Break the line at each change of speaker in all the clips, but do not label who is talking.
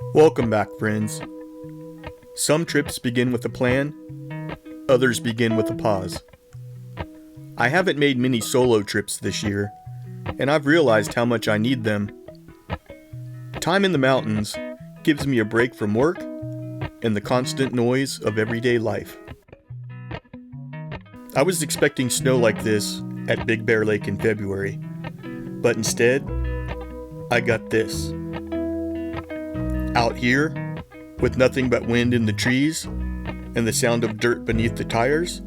Welcome back, friends. Some trips begin with a plan, others begin with a pause. I haven't made many solo trips this year, and I've realized how much I need them. Time in the mountains gives me a break from work and the constant noise of everyday life. I was expecting snow like this at Big Bear Lake in February, but instead, I got this. Out here, with nothing but wind in the trees and the sound of dirt beneath the tires,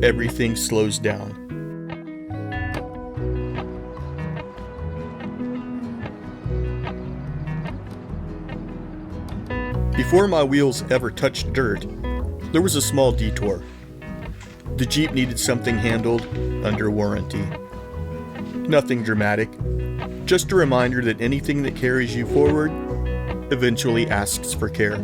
everything slows down. Before my wheels ever touched dirt, there was a small detour. The Jeep needed something handled under warranty. Nothing dramatic, just a reminder that anything that carries you forward eventually asks for care.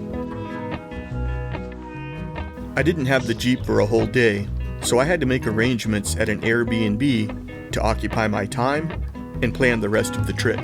I didn't have the Jeep for a whole day, so I had to make arrangements at an Airbnb to occupy my time and plan the rest of the trip.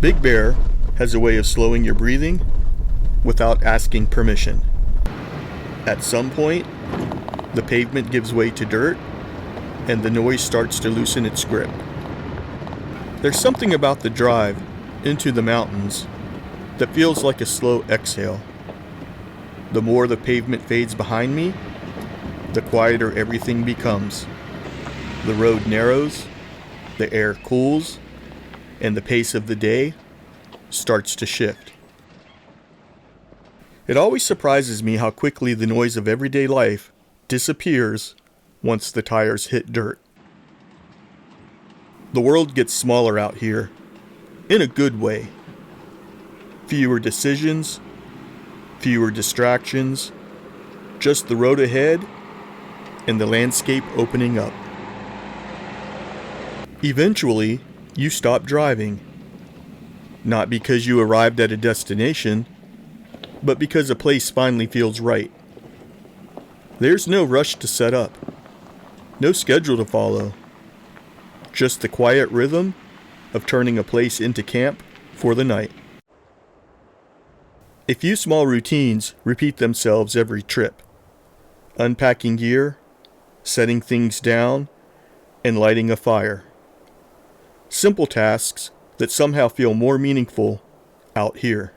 Big Bear has a way of slowing your breathing without asking permission. At some point, the pavement gives way to dirt and the noise starts to loosen its grip. There's something about the drive into the mountains that feels like a slow exhale. The more the pavement fades behind me, the quieter everything becomes. The road narrows, the air cools, and the pace of the day starts to shift. It always surprises me how quickly the noise of everyday life disappears once the tires hit dirt. The world gets smaller out here, in a good way. Fewer decisions, fewer distractions, just the road ahead and the landscape opening up. Eventually, you stop driving, not because you arrived at a destination, but because a place finally feels right. There's no rush to set up, no schedule to follow, just the quiet rhythm of turning a place into camp for the night. A few small routines repeat themselves every trip. Unpacking gear, setting things down, and lighting a fire. Simple tasks that somehow feel more meaningful out here.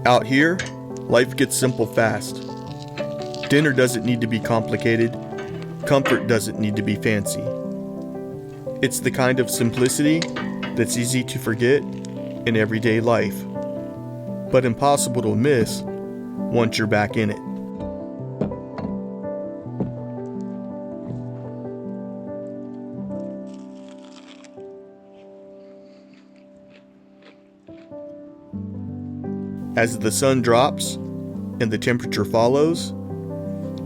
Out here, life gets simple fast. Dinner doesn't need to be complicated. Comfort doesn't need to be fancy. It's the kind of simplicity that's easy to forget in everyday life, but impossible to miss once you're back in it. As the sun drops and the temperature follows,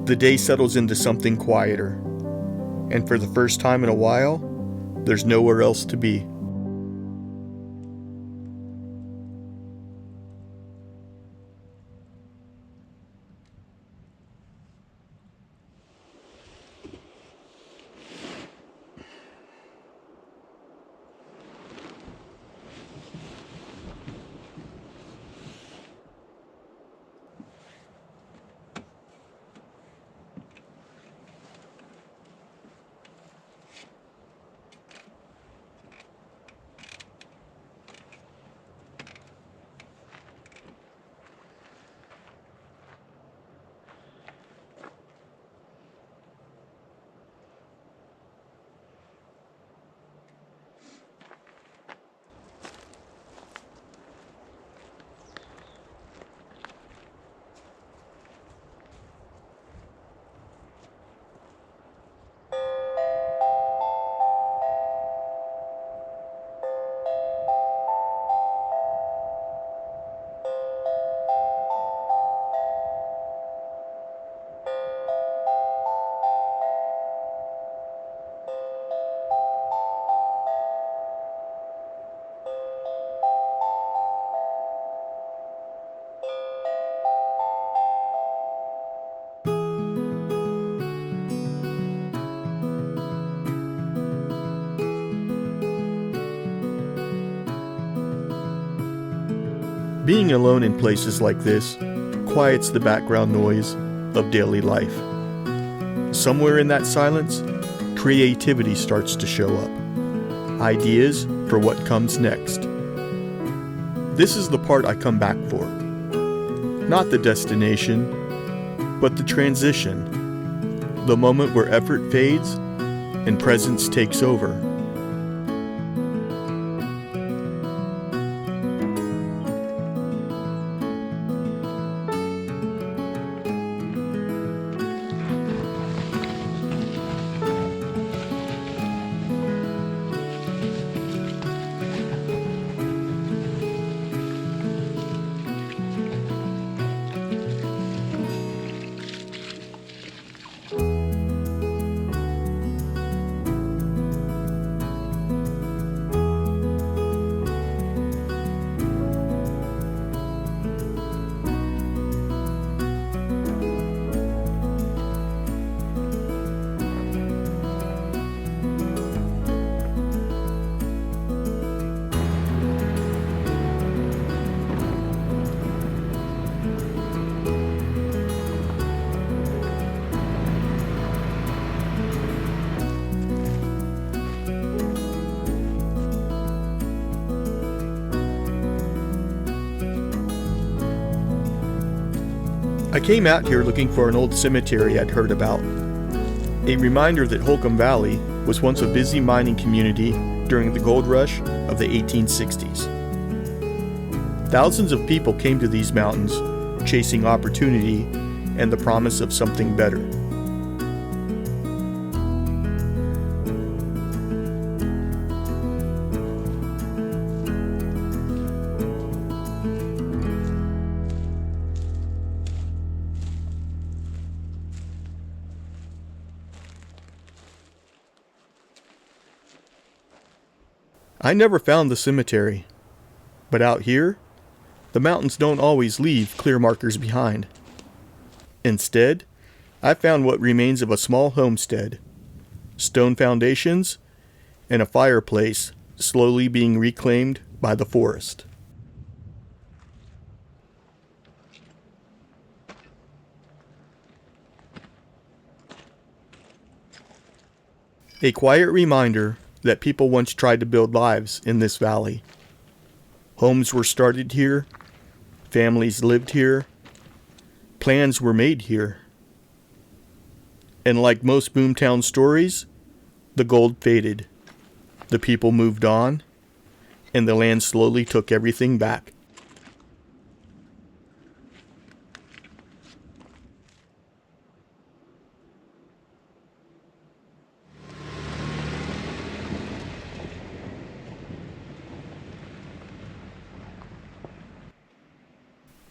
the day settles into something quieter, and for the first time in a while, there's nowhere else to be. Being alone in places like this quiets the background noise of daily life. Somewhere in that silence, creativity starts to show up. Ideas for what comes next. This is the part I come back for. Not the destination, but the transition. The moment where effort fades and presence takes over. I came out here looking for an old cemetery I'd heard about. A reminder that Holcomb Valley was once a busy mining community during the gold rush of the 1860s. Thousands of people came to these mountains chasing opportunity and the promise of something better. I never found the cemetery, but out here, the mountains don't always leave clear markers behind. Instead, I found what remains of a small homestead, stone foundations, and a fireplace slowly being reclaimed by the forest. A quiet reminder that people once tried to build lives in this valley. Homes were started here, Families lived here. Plans were made here. And like most boomtown stories, the gold faded. The people moved on, and the land slowly took everything back.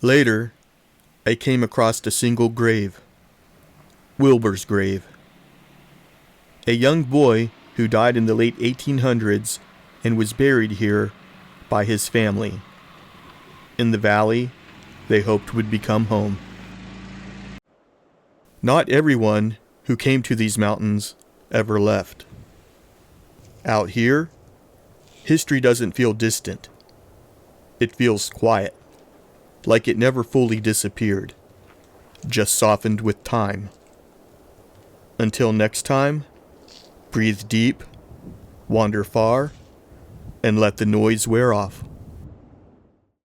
Later, I came across a single grave. Wilbur's grave. A young boy who died in the late 1800s and was buried here by his family. In the valley they hoped would become home. Not everyone who came to these mountains ever left. Out here, history doesn't feel distant. It feels quiet, like it never fully disappeared, just softened with time. Until next time, breathe deep, wander far, and let the noise wear off.